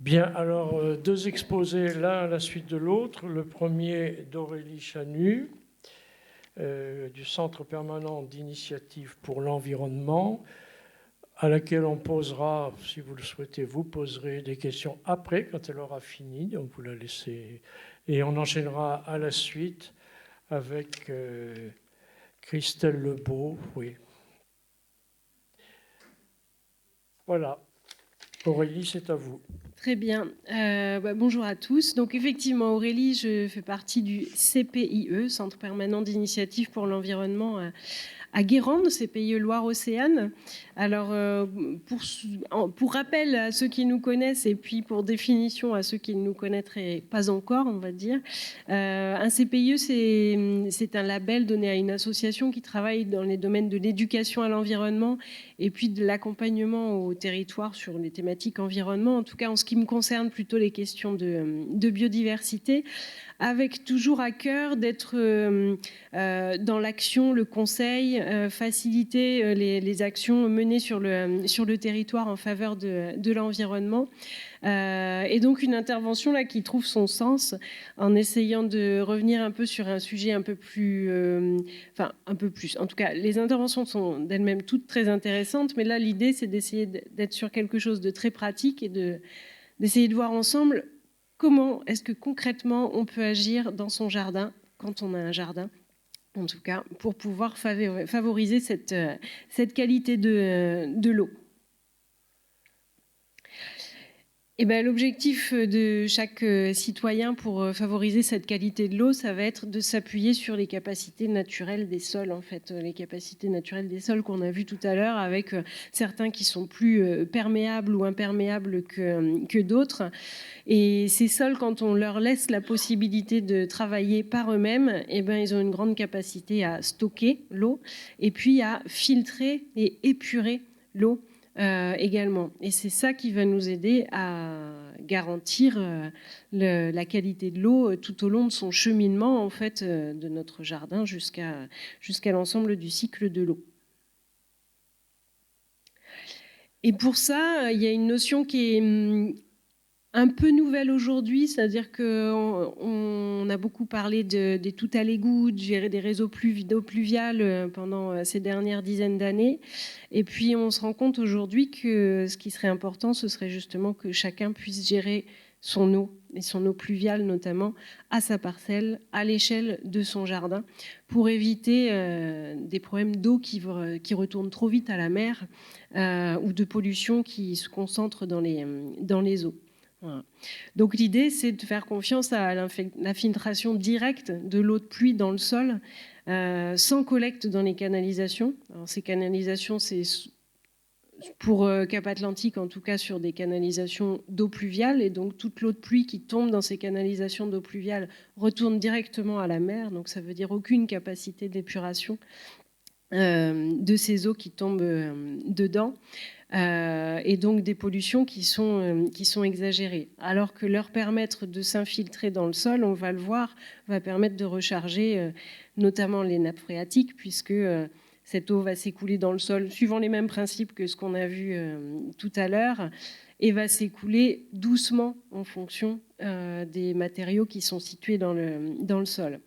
Bien, alors deux exposés l'un à la suite de l'autre. Le premier d'Aurélie Chanu, du Centre permanent d'initiative pour l'environnement, à laquelle on posera, si vous le souhaitez, vous poserez des questions après, quand elle aura fini, donc vous la laissez. Et on enchaînera à la suite avec Christelle Lebeau, oui. Voilà. Aurélie, c'est à vous. Très bien. Bonjour à tous. Donc effectivement, Aurélie, je fais partie du CPIE, Centre permanent d'initiative pour l'environnement à Guérande, CPIE Loire-Océane. Alors, pour rappel à ceux qui nous connaissent et puis pour définition à ceux qui ne nous connaîtraient pas encore, on va dire, un CPIE, c'est un label donné à une association qui travaille dans les domaines de l'éducation à l'environnement et puis de l'accompagnement au territoire sur les thématiques environnement, en tout cas en ce qui me concerne plutôt les questions de biodiversité, avec toujours à cœur d'être dans l'action, le conseil, faciliter les actions menées sur le territoire en faveur de l'environnement. Et donc une intervention là qui trouve son sens en essayant de revenir un peu sur un sujet un peu plus, un peu plus. En tout cas, les interventions sont d'elles-mêmes toutes très intéressantes, mais là l'idée c'est d'essayer d'être sur quelque chose de très pratique et d'essayer de voir ensemble comment est-ce que concrètement on peut agir dans son jardin quand on a un jardin. En tout cas, pour pouvoir favoriser cette qualité de l'eau. Et ben, l'objectif de chaque citoyen pour favoriser cette qualité de l'eau, ça va être de s'appuyer sur les capacités naturelles des sols, en fait, les capacités naturelles des sols qu'on a vues tout à l'heure, avec certains qui sont plus perméables ou imperméables que d'autres. Et ces sols, quand on leur laisse la possibilité de travailler par eux-mêmes, eh ben, ils ont une grande capacité à stocker l'eau et puis à filtrer et épurer l'eau. Également. Et c'est ça qui va nous aider à garantir la qualité de l'eau tout au long de son cheminement en fait, de notre jardin jusqu'à l'ensemble du cycle de l'eau. Et pour ça, il y a une notion qui est un peu nouvelle aujourd'hui, c'est-à-dire qu'on a beaucoup parlé des tout à l'égout, de gérer des réseaux d'eau pluviale pendant ces dernières dizaines d'années. Et puis on se rend compte aujourd'hui que ce qui serait important, ce serait justement que chacun puisse gérer son eau, et son eau pluviale notamment, à sa parcelle, à l'échelle de son jardin, pour éviter des problèmes d'eau qui retournent trop vite à la mer ou de pollution qui se concentrent dans les eaux. Voilà. Donc l'idée, c'est de faire confiance à l'infiltration directe de l'eau de pluie dans le sol, sans collecte dans les canalisations. Alors, ces canalisations, c'est pour Cap-Atlantique, en tout cas sur des canalisations d'eau pluviale, et donc toute l'eau de pluie qui tombe dans ces canalisations d'eau pluviale retourne directement à la mer, donc ça veut dire aucune capacité d'épuration de ces eaux qui tombent dedans. Et donc des pollutions qui sont exagérées. Alors que leur permettre de s'infiltrer dans le sol, on va le voir, va permettre de recharger notamment les nappes phréatiques, puisque cette eau va s'écouler dans le sol, suivant les mêmes principes que ce qu'on a vu tout à l'heure, et va s'écouler doucement en fonction des matériaux qui sont situés dans le sol.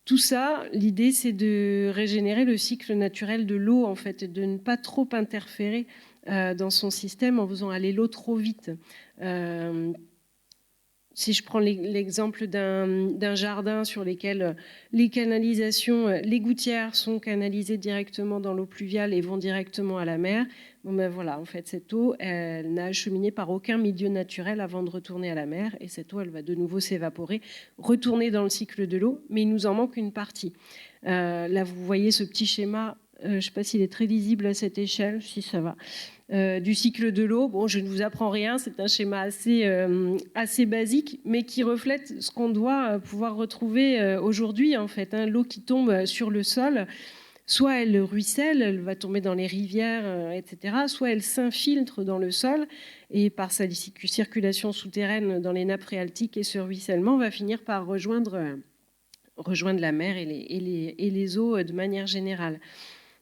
Tout ça, l'idée, c'est de régénérer le cycle naturel de l'eau, en fait, et de ne pas trop interférer dans son système en faisant aller l'eau trop vite. Si je prends l'exemple d'un jardin sur lequel les canalisations, les gouttières sont canalisées directement dans l'eau pluviale et vont directement à la mer, bon ben voilà, en fait, cette eau, elle n'a acheminé par aucun milieu naturel avant de retourner à la mer, et cette eau, elle va de nouveau s'évaporer, retourner dans le cycle de l'eau, mais il nous en manque une partie. Là, vous voyez ce petit schéma, je ne sais pas s'il est très lisible à cette échelle, si ça va. Du cycle de l'eau. Bon, je ne vous apprends rien, c'est un schéma assez basique, mais qui reflète ce qu'on doit pouvoir retrouver aujourd'hui, en fait. Hein. L'eau qui tombe sur le sol, soit elle ruisselle, elle va tomber dans les rivières, etc., soit elle s'infiltre dans le sol, et par sa circulation souterraine dans les nappes phréatiques, et ce ruissellement va finir par rejoindre la mer et les eaux de manière générale.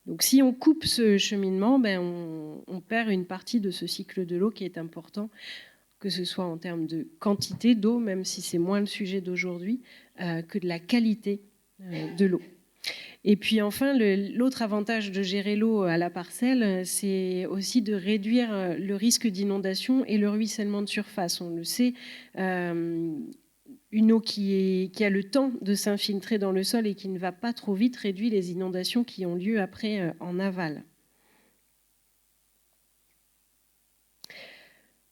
Donc si on coupe ce cheminement, on perd une partie de ce cycle de l'eau qui est important que ce soit en termes de quantité d'eau, même si c'est moins le sujet d'aujourd'hui, que de la qualité de l'eau. Et puis enfin, l'autre avantage de gérer l'eau à la parcelle, c'est aussi de réduire le risque d'inondation et le ruissellement de surface. On le sait, une eau qui a le temps de s'infiltrer dans le sol et qui ne va pas trop vite réduit les inondations qui ont lieu après en aval.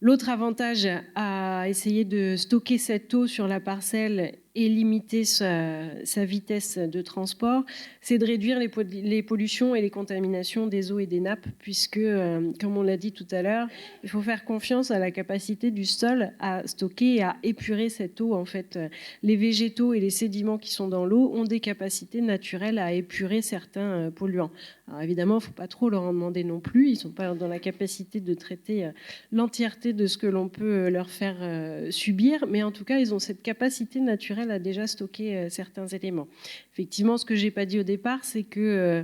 L'autre avantage à essayer de stocker cette eau sur la parcelle et limiter sa vitesse de transport, c'est de réduire les pollutions et les contaminations des eaux et des nappes, puisque, comme on l'a dit tout à l'heure, il faut faire confiance à la capacité du sol à stocker et à épurer cette eau. En fait, les végétaux et les sédiments qui sont dans l'eau ont des capacités naturelles à épurer certains polluants. Alors évidemment, il ne faut pas trop leur en demander non plus. Ils ne sont pas dans la capacité de traiter l'entièreté de ce que l'on peut leur faire subir, mais en tout cas, ils ont cette capacité naturelle à déjà stocker certains éléments. Effectivement, ce que je n'ai pas dit au départ, c'est que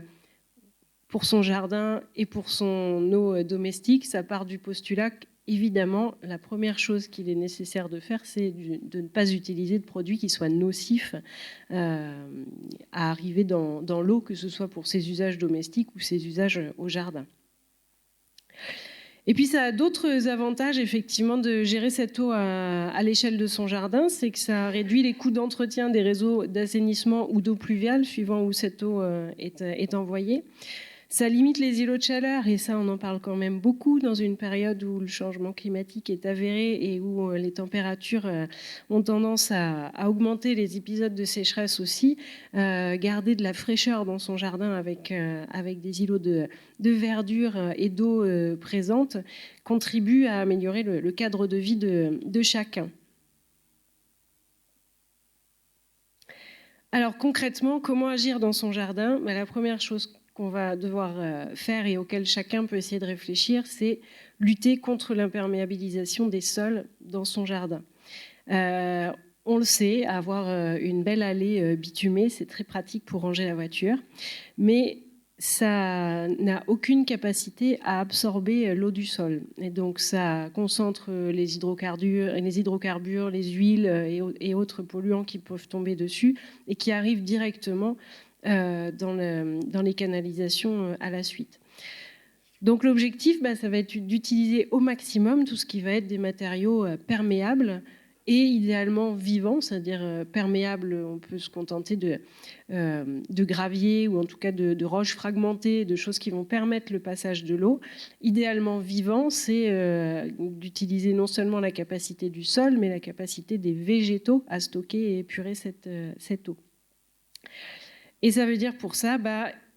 pour son jardin et pour son eau domestique, ça part du postulat qu'évidemment, la première chose qu'il est nécessaire de faire, c'est de ne pas utiliser de produits qui soient nocifs à arriver dans l'eau, que ce soit pour ses usages domestiques ou ses usages au jardin. Et puis ça a d'autres avantages effectivement de gérer cette eau à l'échelle de son jardin, c'est que ça réduit les coûts d'entretien des réseaux d'assainissement ou d'eau pluviale suivant où cette eau est envoyée. Ça limite les îlots de chaleur et ça on en parle quand même beaucoup dans une période où le changement climatique est avéré et où les températures ont tendance à augmenter, les épisodes de sécheresse aussi. Garder de la fraîcheur dans son jardin avec des îlots de verdure et d'eau présente contribue à améliorer le cadre de vie de chacun. Alors concrètement, comment agir dans son jardin ? La première chose qu'on va devoir faire et auquel chacun peut essayer de réfléchir, c'est lutter contre l'imperméabilisation des sols dans son jardin. On le sait, avoir une belle allée bitumée, c'est très pratique pour ranger la voiture, mais ça n'a aucune capacité à absorber l'eau du sol. Et donc ça concentre les hydrocarbures, les huiles et autres polluants qui peuvent tomber dessus et qui arrivent directement dans les canalisations à la suite. Donc l'objectif, ça va être d'utiliser au maximum tout ce qui va être des matériaux perméables et idéalement vivants, c'est-à-dire perméables, on peut se contenter de gravier ou en tout cas de roches fragmentées, de choses qui vont permettre le passage de l'eau. Idéalement vivant, c'est d'utiliser non seulement la capacité du sol, mais la capacité des végétaux à stocker et épurer cette eau. Et ça veut dire pour ça,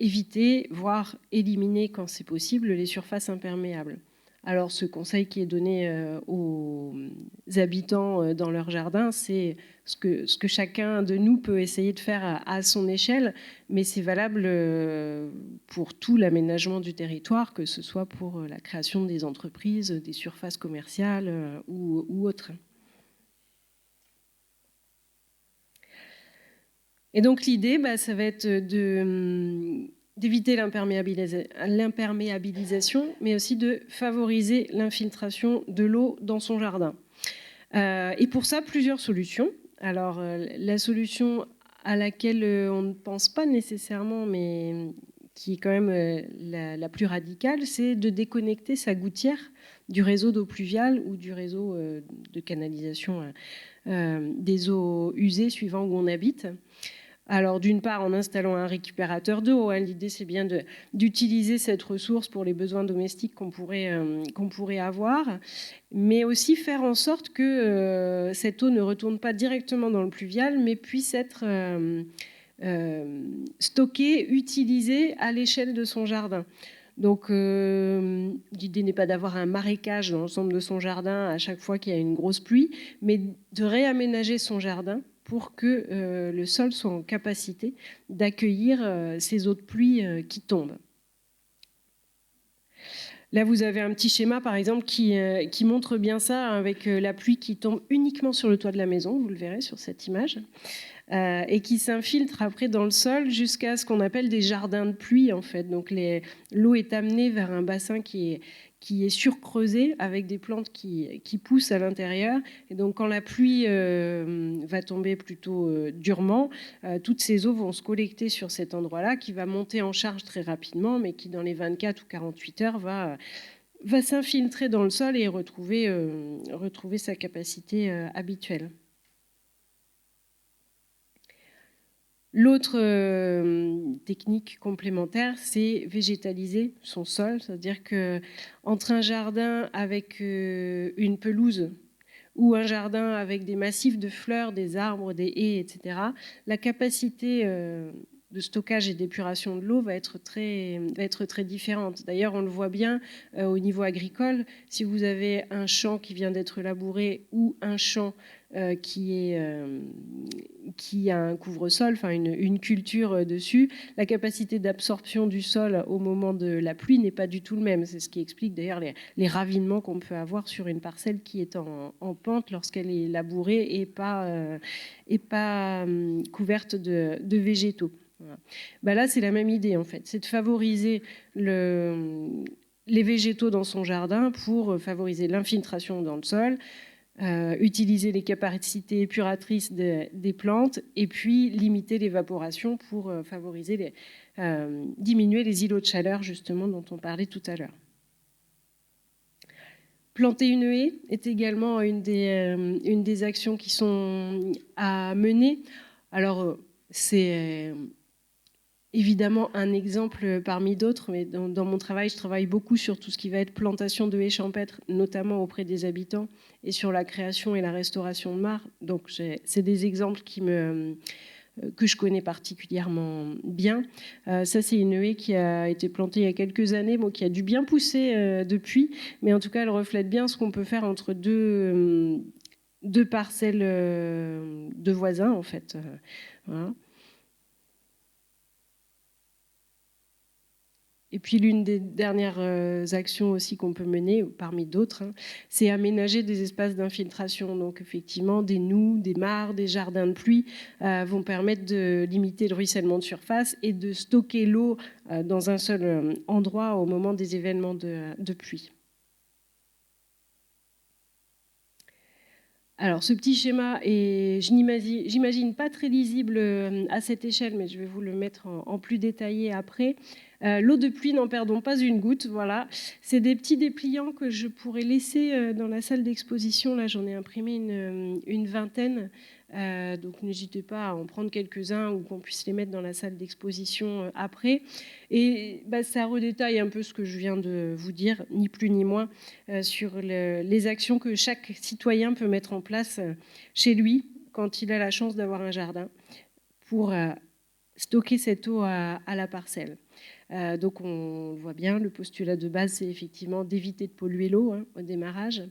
éviter, voire éliminer quand c'est possible, les surfaces imperméables. Alors ce conseil qui est donné aux habitants dans leur jardin, c'est ce que chacun de nous peut essayer de faire à son échelle, mais c'est valable pour tout l'aménagement du territoire, que ce soit pour la création des entreprises, des surfaces commerciales ou autres. Et donc l'idée, ça va être d'éviter l'imperméabilisation, mais aussi de favoriser l'infiltration de l'eau dans son jardin. Et pour ça, plusieurs solutions. Alors la solution à laquelle on ne pense pas nécessairement, mais qui est quand même la plus radicale, c'est de déconnecter sa gouttière du réseau d'eau pluviale ou du réseau de canalisation des eaux usées suivant où on habite. Alors d'une part en installant un récupérateur d'eau, l'idée c'est bien d'utiliser cette ressource pour les besoins domestiques qu'on pourrait avoir, mais aussi faire en sorte que cette eau ne retourne pas directement dans le pluvial, mais puisse être stockée, utilisée à l'échelle de son jardin. Donc l'idée n'est pas d'avoir un marécage dans l'ensemble de son jardin à chaque fois qu'il y a une grosse pluie, mais de réaménager son jardin pour que le sol soit en capacité d'accueillir ces eaux de pluie qui tombent. Là, vous avez un petit schéma, par exemple, qui montre bien ça avec la pluie qui tombe uniquement sur le toit de la maison. Vous le verrez sur cette image. et qui s'infiltrent après dans le sol jusqu'à ce qu'on appelle des jardins de pluie en fait. Donc l'eau est amenée vers un bassin qui est surcreusé avec des plantes qui poussent à l'intérieur. Et donc quand la pluie va tomber plutôt durement, toutes ces eaux vont se collecter sur cet endroit-là qui va monter en charge très rapidement, mais qui dans les 24 ou 48 heures va s'infiltrer dans le sol et retrouver sa capacité habituelle. L'autre technique complémentaire, c'est végétaliser son sol, c'est-à-dire qu'entre un jardin avec une pelouse ou un jardin avec des massifs de fleurs, des arbres, des haies, etc., la capacité de stockage et d'épuration de l'eau va être très différente. D'ailleurs, on le voit bien au niveau agricole. Si vous avez un champ qui vient d'être labouré ou un champ qui a un couvre-sol, enfin une culture dessus, la capacité d'absorption du sol au moment de la pluie n'est pas du tout le même. C'est ce qui explique d'ailleurs les ravinements qu'on peut avoir sur une parcelle qui est en pente lorsqu'elle est labourée et pas couverte de végétaux. Voilà. Ben là, c'est la même idée en fait, c'est de favoriser les végétaux dans son jardin pour favoriser l'infiltration dans le sol, utiliser les capacités épuratrices des plantes et puis limiter l'évaporation pour favoriser diminuer les îlots de chaleur justement dont on parlait tout à l'heure. Planter une haie est également une des actions qui sont à mener. Alors c'est évidemment un exemple parmi d'autres, mais dans mon travail, je travaille beaucoup sur tout ce qui va être plantation de haies champêtres, notamment auprès des habitants, et sur la création et la restauration de mares. Donc c'est des exemples que je connais particulièrement bien. Ça, c'est une haie qui a été plantée il y a quelques années, qui a dû bien pousser depuis, mais en tout cas, elle reflète bien ce qu'on peut faire entre deux parcelles de voisins, en fait. Voilà. Et puis l'une des dernières actions aussi qu'on peut mener, parmi d'autres, c'est aménager des espaces d'infiltration. Donc effectivement, des noues, des mares, des jardins de pluie vont permettre de limiter le ruissellement de surface et de stocker l'eau dans un seul endroit au moment des événements de pluie. Alors ce petit schéma, j'imagine pas très lisible à cette échelle, mais je vais vous le mettre en plus détaillé après. L'eau de pluie, n'en perdons pas une goutte. Voilà, c'est des petits dépliants que je pourrais laisser dans la salle d'exposition. Là, j'en ai imprimé une vingtaine. Donc n'hésitez pas à en prendre quelques-uns ou qu'on puisse les mettre dans la salle d'exposition après. Et ça redétaille un peu ce que je viens de vous dire, ni plus ni moins, sur les actions que chaque citoyen peut mettre en place chez lui quand il a la chance d'avoir un jardin pour stocker cette eau à la parcelle. Donc on voit bien, le postulat de base, c'est effectivement d'éviter de polluer l'eau au démarrage.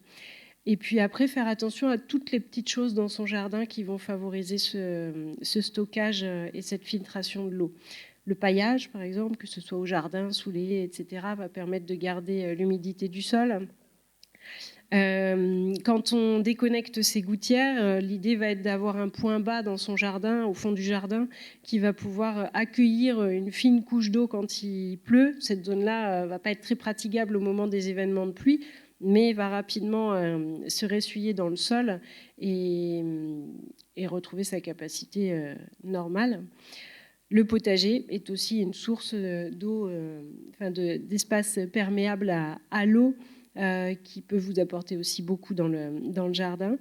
Et puis après, faire attention à toutes les petites choses dans son jardin qui vont favoriser ce stockage et cette filtration de l'eau. Le paillage, par exemple, que ce soit au jardin, sous les haies, etc., va permettre de garder l'humidité du sol. Quand on déconnecte ses gouttières, l'idée va être d'avoir un point bas dans son jardin, au fond du jardin, qui va pouvoir accueillir une fine couche d'eau quand il pleut. Cette zone-là va pas être très praticable au moment des événements de pluie, mais va rapidement se ressuyer dans le sol et retrouver sa capacité normale. Le potager est aussi une source d'eau, d'espace perméable à l'eau, qui peut vous apporter aussi beaucoup dans le jardin.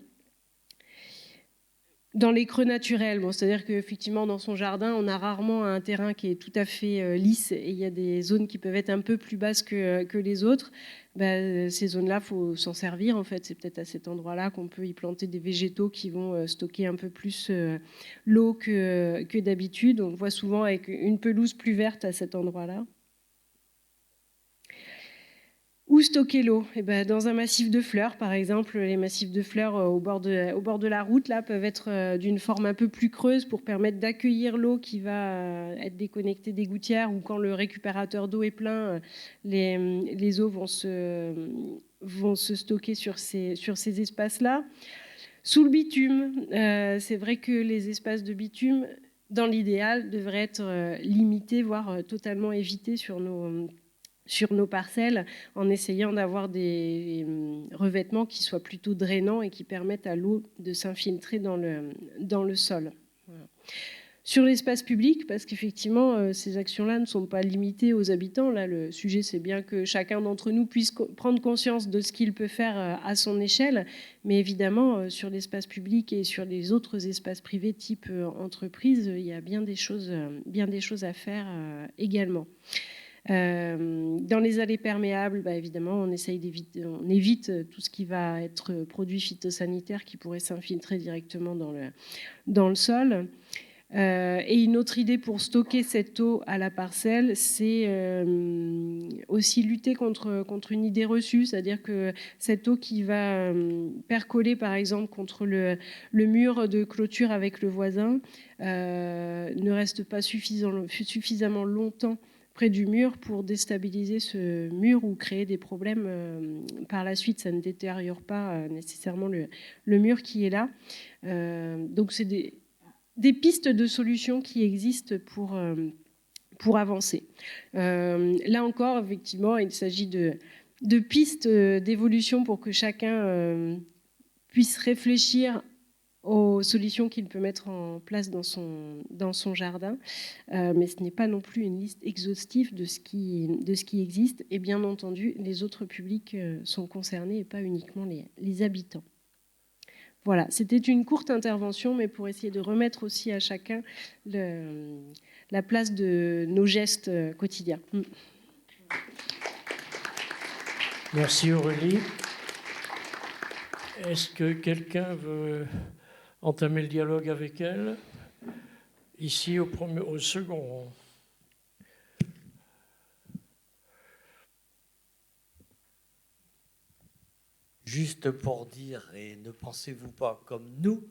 Dans les creux naturels, c'est-à-dire qu'effectivement dans son jardin, on a rarement un terrain qui est tout à fait lisse et il y a des zones qui peuvent être un peu plus basses que les autres. Ces zones-là, il faut s'en servir en fait. C'est peut-être à cet endroit-là qu'on peut y planter des végétaux qui vont stocker un peu plus l'eau que d'habitude. On le voit souvent avec une pelouse plus verte à cet endroit-là. Où stocker l'eau ? Dans un massif de fleurs, par exemple. Les massifs de fleurs au bord de la route là, peuvent être d'une forme un peu plus creuse pour permettre d'accueillir l'eau qui va être déconnectée des gouttières, ou quand le récupérateur d'eau est plein, les eaux vont se stocker sur ces espaces-là. Sous le bitume, c'est vrai que les espaces de bitume, dans l'idéal, devraient être limités, voire totalement évités sur nos parcelles, en essayant d'avoir des revêtements qui soient plutôt drainants et qui permettent à l'eau de s'infiltrer dans le sol. Voilà. Sur l'espace public, parce qu'effectivement, ces actions-là ne sont pas limitées aux habitants. Là, le sujet, c'est bien que chacun d'entre nous puisse prendre conscience de ce qu'il peut faire à son échelle. Mais évidemment, sur l'espace public et sur les autres espaces privés type entreprise, il y a bien des choses à faire également. Dans les allées perméables, évidemment, on évite tout ce qui va être produit phytosanitaire qui pourrait s'infiltrer directement dans le sol. Et une autre idée pour stocker cette eau à la parcelle, c'est aussi lutter contre une idée reçue, c'est-à-dire que cette eau qui va percoler par exemple contre le mur de clôture avec le voisin ne reste pas suffisamment longtemps près du mur pour déstabiliser ce mur ou créer des problèmes par la suite. Ça ne détériore pas nécessairement le mur qui est là. Donc c'est des pistes de solutions qui existent pour avancer. Là encore, effectivement, il s'agit de pistes d'évolution pour que chacun puisse réfléchir aux solutions qu'il peut mettre en place dans son jardin. Mais ce n'est pas non plus une liste exhaustive de ce qui existe. Et bien entendu, les autres publics sont concernés et pas uniquement les habitants. Voilà, c'était une courte intervention, mais pour essayer de remettre aussi à chacun la place de nos gestes quotidiens. Merci Aurélie. Est-ce que quelqu'un veut entamer le dialogue avec elle? Ici, au second. Juste pour dire, et ne pensez-vous pas comme nous,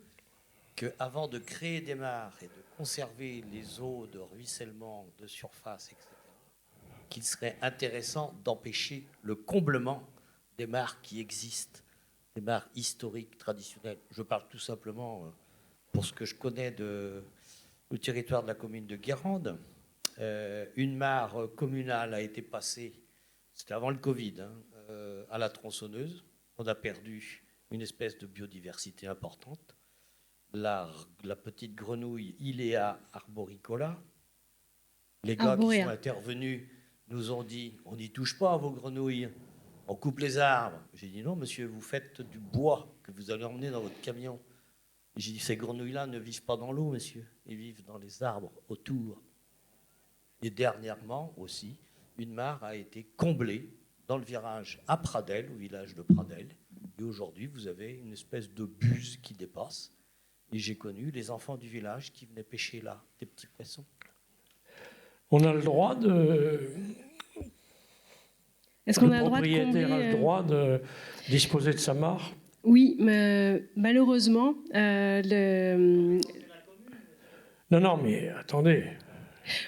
qu'avant de créer des mares et de conserver les eaux de ruissellement, de surface, etc., qu'il serait intéressant d'empêcher le comblement des mares qui existent, des mares historiques, traditionnelles. Je parle tout simplement, pour ce que je connais du territoire de la commune de Guérande, une mare communale a été passée, c'était avant le Covid, à la tronçonneuse. On a perdu une espèce de biodiversité importante. La petite grenouille Ilea arboricola. Les gars qui sont intervenus nous ont dit « On n'y touche pas à vos grenouilles, on coupe les arbres ». J'ai dit « Non, monsieur, vous faites du bois que vous allez emmener dans votre camion ». J'ai dit « Ces grenouilles-là ne vivent pas dans l'eau, monsieur, ils vivent dans les arbres autour ». Et dernièrement aussi, une mare a été comblée dans le virage à Pradelles, au village de Pradelles. Et aujourd'hui, vous avez une espèce de buse qui dépasse. Et j'ai connu les enfants du village qui venaient pêcher là, des petits poissons. On a le droit de... Est-ce qu'on a le droit de combler... Le propriétaire a le droit de disposer de sa mare? Oui, mais malheureusement... Non, mais attendez...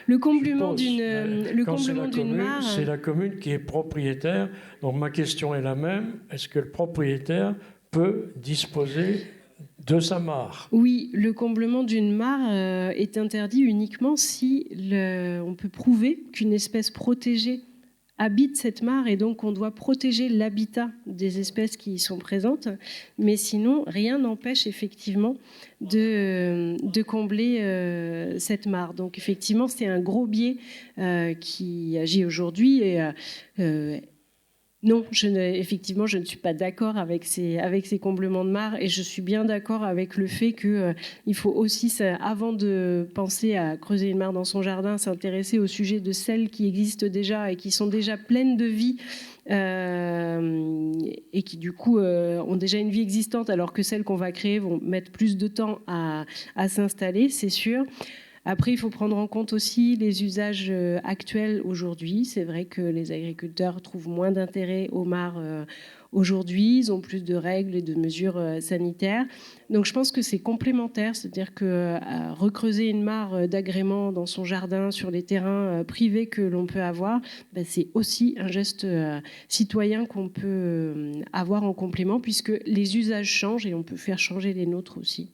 Le comblement d'une mare... C'est la commune qui est propriétaire. Donc ma question est la même. Est-ce que le propriétaire peut disposer de sa mare? Oui, le comblement d'une mare est interdit uniquement si on peut prouver qu'une espèce protégée habite cette mare et donc on doit protéger l'habitat des espèces qui y sont présentes. Mais sinon, rien n'empêche effectivement de combler cette mare. Donc effectivement, c'est un gros biais qui agit aujourd'hui. Et, non, effectivement, je ne suis pas d'accord avec ces comblements de mare et je suis bien d'accord avec le fait qu'il faut aussi, avant de penser à creuser une mare dans son jardin, s'intéresser au sujet de celles qui existent déjà et qui sont déjà pleines de vie et qui du coup ont déjà une vie existante alors que celles qu'on va créer vont mettre plus de temps à s'installer, c'est sûr. Après, il faut prendre en compte aussi les usages actuels aujourd'hui. C'est vrai que les agriculteurs trouvent moins d'intérêt aux mares aujourd'hui. Ils ont plus de règles et de mesures sanitaires. Donc je pense que c'est complémentaire. C'est-à-dire que recreuser une mare d'agrément dans son jardin sur les terrains privés que l'on peut avoir, ben, c'est aussi un geste citoyen qu'on peut avoir en complément, puisque les usages changent et on peut faire changer les nôtres aussi.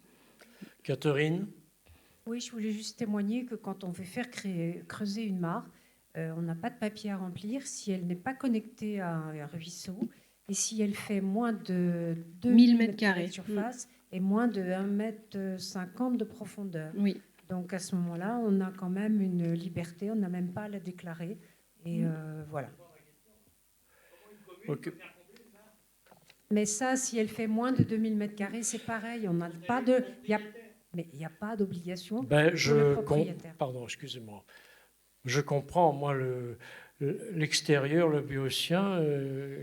Catherine? Oui, je voulais juste témoigner que quand on veut faire creuser une mare, on n'a pas de papier à remplir si elle n'est pas connectée à un ruisseau et si elle fait moins de 2000 mètres carrés de surface et moins de 1,50 m de profondeur. Oui. Donc à ce moment-là, on a quand même une liberté, on n'a même pas à la déclarer. Et voilà. Okay. Mais ça, si elle fait moins de 2000 mètres carrés, c'est pareil. On n'a pas de... Mais il n'y a pas d'obligation pour le propriétaire. Pardon, excusez-moi. Je comprends, moi, l'extérieur, le biocien,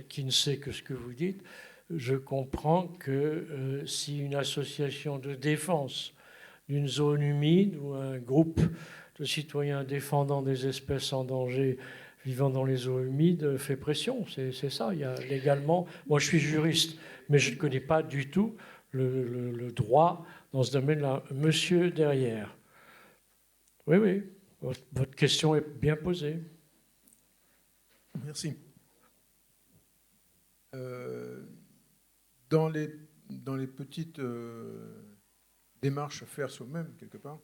qui ne sait que ce que vous dites, je comprends que si une association de défense d'une zone humide ou un groupe de citoyens défendant des espèces en danger vivant dans les eaux humides fait pression, c'est ça. Il y a légalement, moi je suis juriste, mais je ne connais pas du tout le droit dans ce domaine-là. Monsieur derrière. Oui, oui, votre question est bien posée. Merci. Dans les petites démarches à faire soi-même, quelque part,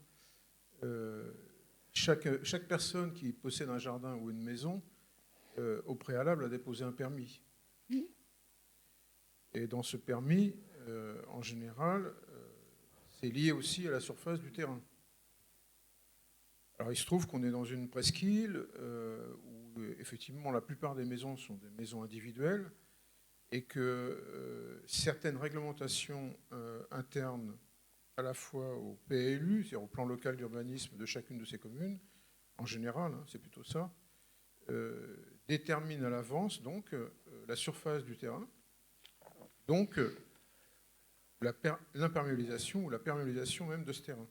chaque personne qui possède un jardin ou une maison, au préalable, a déposé un permis. Et dans ce permis, en général, c'est lié aussi à la surface du terrain. Alors il se trouve qu'on est dans une presqu'île où effectivement la plupart des maisons sont des maisons individuelles et que certaines réglementations internes à la fois au PLU, c'est-à-dire au plan local d'urbanisme de chacune de ces communes, en général, hein, c'est plutôt ça, déterminent à l'avance donc la surface du terrain, donc l'imperméabilisation ou la perméabilisation même de ce terrain.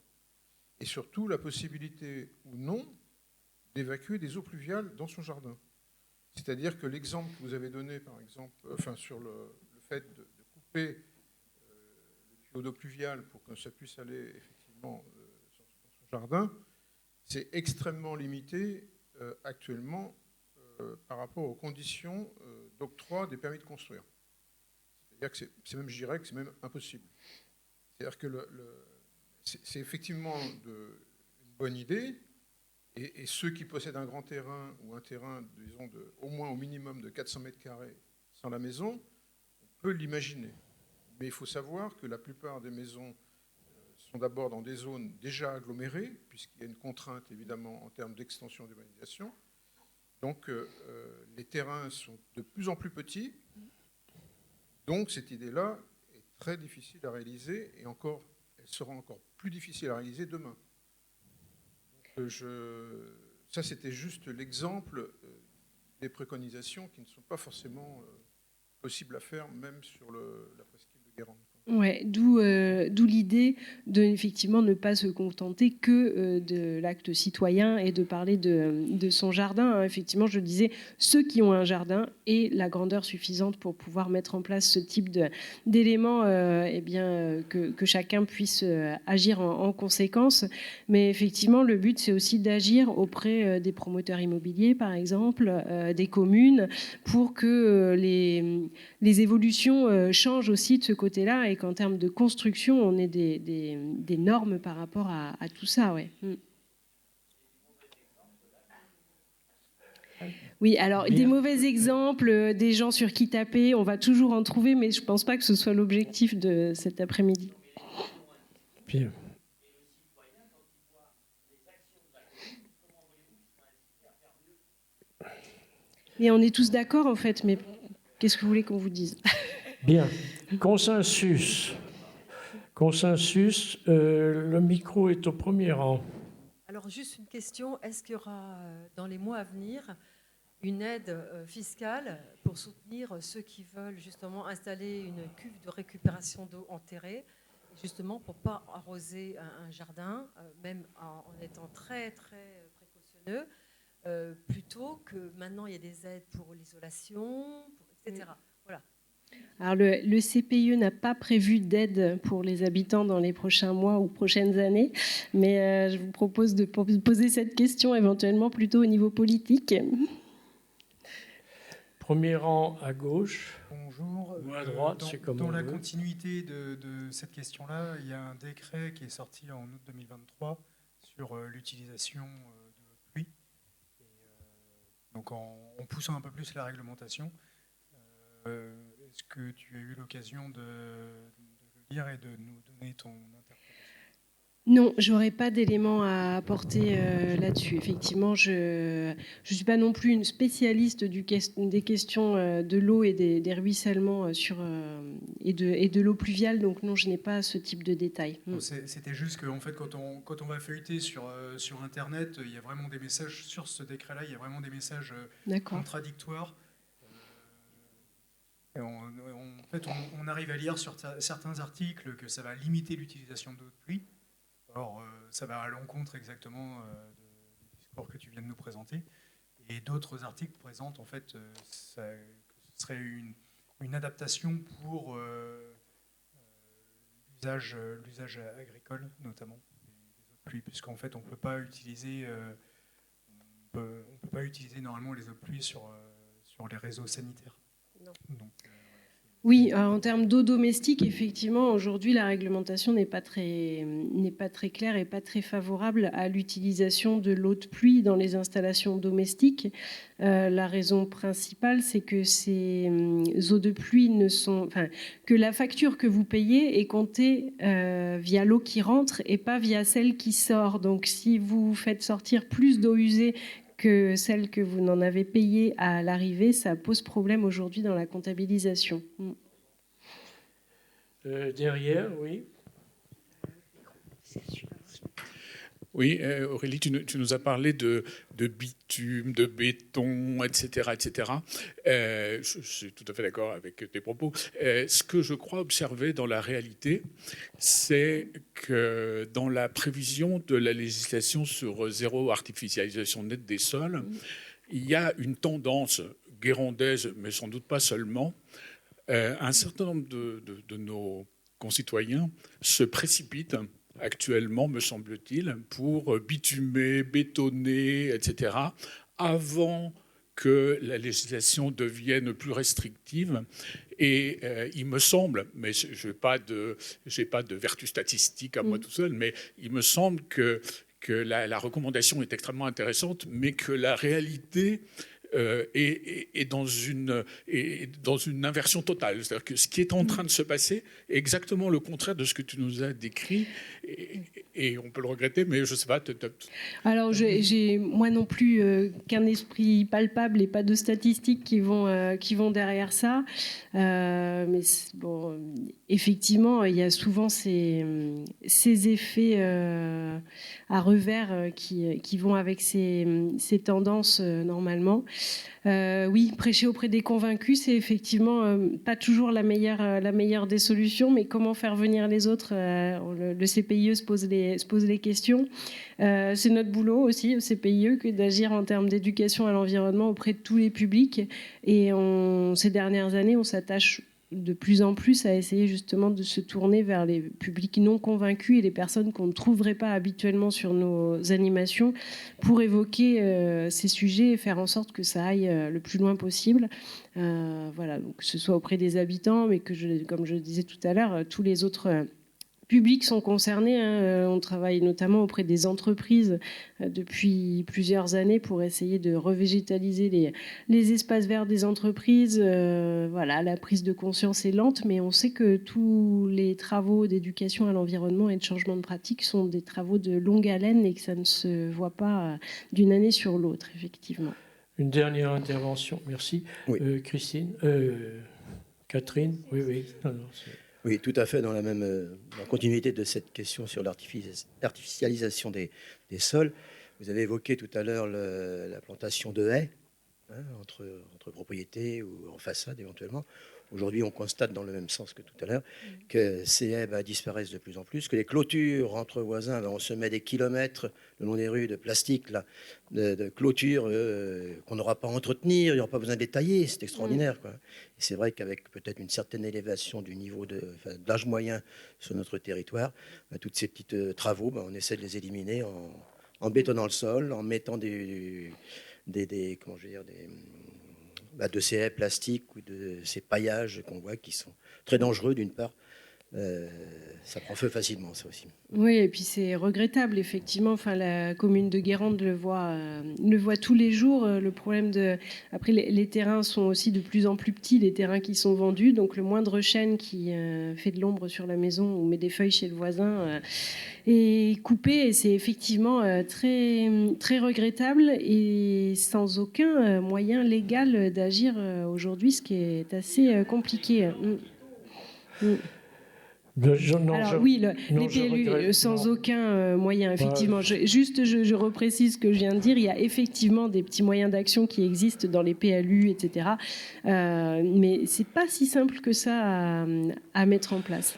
Et surtout la possibilité ou non d'évacuer des eaux pluviales dans son jardin. C'est-à-dire que l'exemple que vous avez donné, par exemple, sur le fait de couper le tuyau d'eau pluviale pour que ça puisse aller effectivement dans son jardin, c'est extrêmement limité actuellement par rapport aux conditions d'octroi des permis de construire. C'est-à-dire que c'est même, je dirais que c'est même impossible. C'est-à-dire que c'est effectivement une bonne idée, et ceux qui possèdent un grand terrain ou un terrain, disons, au moins au minimum de 400 mètres carrés sans la maison, on peut l'imaginer. Mais il faut savoir que la plupart des maisons sont d'abord dans des zones déjà agglomérées, puisqu'il y a une contrainte évidemment en termes d'extension d'urbanisation. Donc les terrains sont de plus en plus petits. Donc cette idée-là est très difficile à réaliser, et elle sera encore plus difficile à réaliser demain. Donc, ça, c'était juste l'exemple des préconisations qui ne sont pas forcément possibles à faire, même sur la presqu'île de Guérande. Ouais, d'où l'idée de effectivement ne pas se contenter que de l'acte citoyen et de parler de son jardin. Hein. Effectivement, je disais, ceux qui ont un jardin et la grandeur suffisante pour pouvoir mettre en place ce type d'éléments, que chacun puisse agir en conséquence. Mais effectivement, le but, c'est aussi d'agir auprès des promoteurs immobiliers, par exemple, des communes, pour que les évolutions changent aussi de ce côté-là, et qu'en termes de construction, on ait des normes par rapport à tout ça. Ouais. Oui, alors bien. Des mauvais exemples, des gens sur qui taper, on va toujours en trouver, mais je ne pense pas que ce soit l'objectif de cet après-midi. Bien. Et on est tous d'accord en fait, mais qu'est-ce que vous voulez qu'on vous dise ? Bien. Consensus. Le micro est au premier rang. Alors, juste une question. Est-ce qu'il y aura, dans les mois à venir, une aide fiscale pour soutenir ceux qui veulent justement installer une cuve de récupération d'eau enterrée justement pour ne pas arroser un jardin, même en étant très, très précautionneux, plutôt que maintenant il y a des aides pour l'isolation, etc. Voilà. Alors le CPIE n'a pas prévu d'aide pour les habitants dans les prochains mois ou prochaines années, mais je vous propose de poser cette question éventuellement plutôt au niveau politique. Premier rang à gauche. Bonjour. Ou à droite, c'est comme dans on la veut. continuité de cette question-là, il y a un décret qui est sorti en août 2023 sur l'utilisation de l'eau de pluie. Et, donc en poussant un peu plus la réglementation, est-ce que tu as eu l'occasion de le lire et de nous donner ton interprétation? Non, j'aurais pas d'éléments à apporter là-dessus. Effectivement, je suis pas non plus une spécialiste des questions de l'eau et des ruissellements et de l'eau pluviale, donc non, je n'ai pas ce type de détails. C'était juste qu'en fait, quand on va feuilleter sur Internet, il y a vraiment des messages sur ce décret-là, il y a vraiment des messages contradictoires. Et en fait, on arrive à lire sur certains articles que ça va limiter l'utilisation d'eau de pluie. Alors, ça va à l'encontre exactement du discours que tu viens de nous présenter. Et d'autres articles présentent en fait que ce serait une adaptation pour l'usage agricole, notamment des eaux de pluie, puisqu'en fait, on ne peut pas utiliser normalement les eaux de pluie sur les réseaux sanitaires. Non. Donc, oui, en termes d'eau domestique, effectivement, aujourd'hui, la réglementation n'est pas très claire et pas très favorable à l'utilisation de l'eau de pluie dans les installations domestiques. La raison principale, c'est que ces eaux de pluie que la facture que vous payez est comptée via l'eau qui rentre et pas via celle qui sort. Donc, si vous faites sortir plus d'eau usée que celle que vous n'en avez payée à l'arrivée, ça pose problème aujourd'hui dans la comptabilisation. Derrière, oui. Oui, Aurélie, tu nous as parlé de bitume, de béton, etc. etc. Je suis tout à fait d'accord avec tes propos. Ce que je crois observer dans la réalité, c'est que dans la prévision de la législation sur zéro artificialisation nette des sols, il y a une tendance guérandaise, mais sans doute pas seulement. Un certain nombre de nos concitoyens se précipitent actuellement, me semble-t-il, pour bitumer, bétonner, etc., avant que la législation devienne plus restrictive. Et il me semble, mais je n'ai pas de vertu statistique à moi tout seul, mais il me semble que la recommandation est extrêmement intéressante, mais que la réalité est dans une inversion totale. C'est-à-dire que ce qui est en train de se passer est exactement le contraire de ce que tu nous as décrit. Et on peut le regretter, mais je ne sais pas. Alors, j'ai moi non plus qu'un esprit palpable et pas de statistiques qui vont derrière ça. Mais bon, effectivement, il y a souvent ces effets à revers qui vont avec ces tendances normalement. Oui, prêcher auprès des convaincus, c'est effectivement pas toujours la meilleure des solutions, mais comment faire venir les autres le CPIE se pose les questions. C'est notre boulot aussi au CPIE que d'agir en termes d'éducation à l'environnement auprès de tous les publics. Et ces dernières années, on s'attache de plus en plus à essayer justement de se tourner vers les publics non convaincus et les personnes qu'on ne trouverait pas habituellement sur nos animations pour évoquer ces sujets et faire en sorte que ça aille le plus loin possible. Voilà, donc que ce soit auprès des habitants, mais comme je le disais tout à l'heure, tous les autres publics sont concernés. On travaille notamment auprès des entreprises depuis plusieurs années pour essayer de revégétaliser les espaces verts des entreprises. Voilà, la prise de conscience est lente, mais on sait que tous les travaux d'éducation à l'environnement et de changement de pratique sont des travaux de longue haleine et que ça ne se voit pas d'une année sur l'autre, effectivement. Une dernière intervention, merci. Oui. Christine, Catherine, oui. Oui, tout à fait dans la continuité de cette question sur l'artificialisation des sols. Vous avez évoqué tout à l'heure la plantation de haies entre propriétés ou en façade éventuellement. Aujourd'hui, on constate dans le même sens que tout à l'heure que ces haies disparaissent de plus en plus, que les clôtures entre voisins, on se met des kilomètres le long des rues de plastique, là, de clôtures qu'on n'aura pas à entretenir, il n'y aura pas besoin de les tailler, c'est extraordinaire, quoi. Et c'est vrai qu'avec peut-être une certaine élévation du niveau de l'âge moyen sur notre territoire, toutes ces petits travaux, on essaie de les éliminer en bétonnant le sol, en mettant de ces haies plastiques ou de ces paillages qu'on voit qui sont très dangereux d'une part. Ça prend feu facilement, ça aussi. Oui, et puis c'est regrettable, effectivement. Enfin, la commune de Guérande le voit tous les jours. Le problème après, les terrains sont aussi de plus en plus petits, les terrains qui sont vendus. Donc, le moindre chêne qui fait de l'ombre sur la maison ou met des feuilles chez le voisin est coupé. Et c'est effectivement très, très regrettable et sans aucun moyen légal d'agir aujourd'hui, ce qui est assez compliqué. Les PLU, sans aucun moyen, effectivement. Je reprécise ce que je viens de dire. Il y a effectivement des petits moyens d'action qui existent dans les PLU, etc. Mais c'est pas si simple que ça à mettre en place.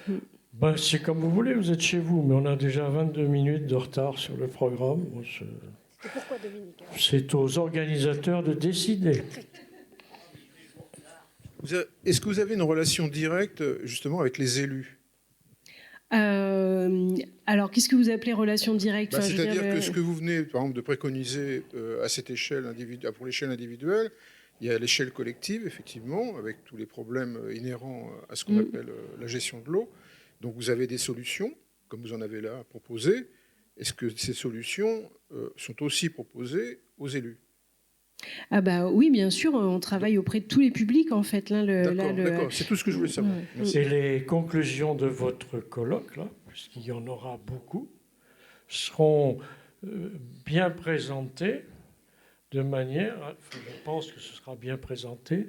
C'est comme vous voulez, vous êtes chez vous, mais on a déjà 22 minutes de retard sur le programme. Pourquoi, Dominique ? C'est aux organisateurs de décider. Est-ce que vous avez une relation directe, justement, avec les élus ? Alors, qu'est-ce que vous appelez relation directe ? C'est-à-dire que ce que vous venez, par exemple, de préconiser à cette échelle pour l'échelle individuelle, il y a l'échelle collective, effectivement, avec tous les problèmes inhérents à ce qu'on appelle la gestion de l'eau. Donc, vous avez des solutions, comme vous en avez là à proposer. Est-ce que ces solutions sont aussi proposées aux élus ? Oui, bien sûr, on travaille auprès de tous les publics, en fait. D'accord, c'est tout ce que je voulais savoir. Et les conclusions de votre colloque, là, puisqu'il y en aura beaucoup, seront bien présentées de manière, je pense que ce sera bien présenté,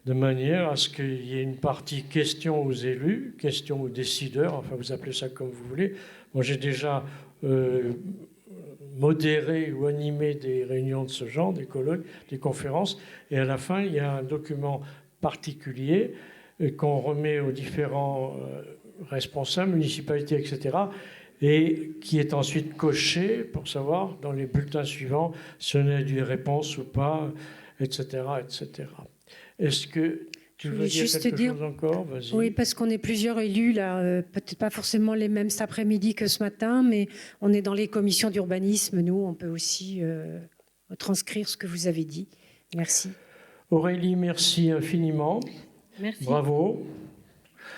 de manière à ce qu'il y ait une partie questions aux élus, questions aux décideurs, enfin vous appelez ça comme vous voulez. Moi j'ai déjà modérer ou animer des réunions de ce genre, des colloques, des conférences. Et à la fin, il y a un document particulier qu'on remet aux différents responsables, municipalités, etc., et qui est ensuite coché pour savoir, dans les bulletins suivants, si on a des réponses ou pas, etc., etc. Est-ce que tu veux dire quelque chose encore ? Vas-y. Oui, parce qu'on est plusieurs élus, là, peut-être pas forcément les mêmes cet après-midi que ce matin, mais on est dans les commissions d'urbanisme. Nous, on peut aussi transcrire ce que vous avez dit. Merci. Aurélie, merci infiniment. Merci. Bravo.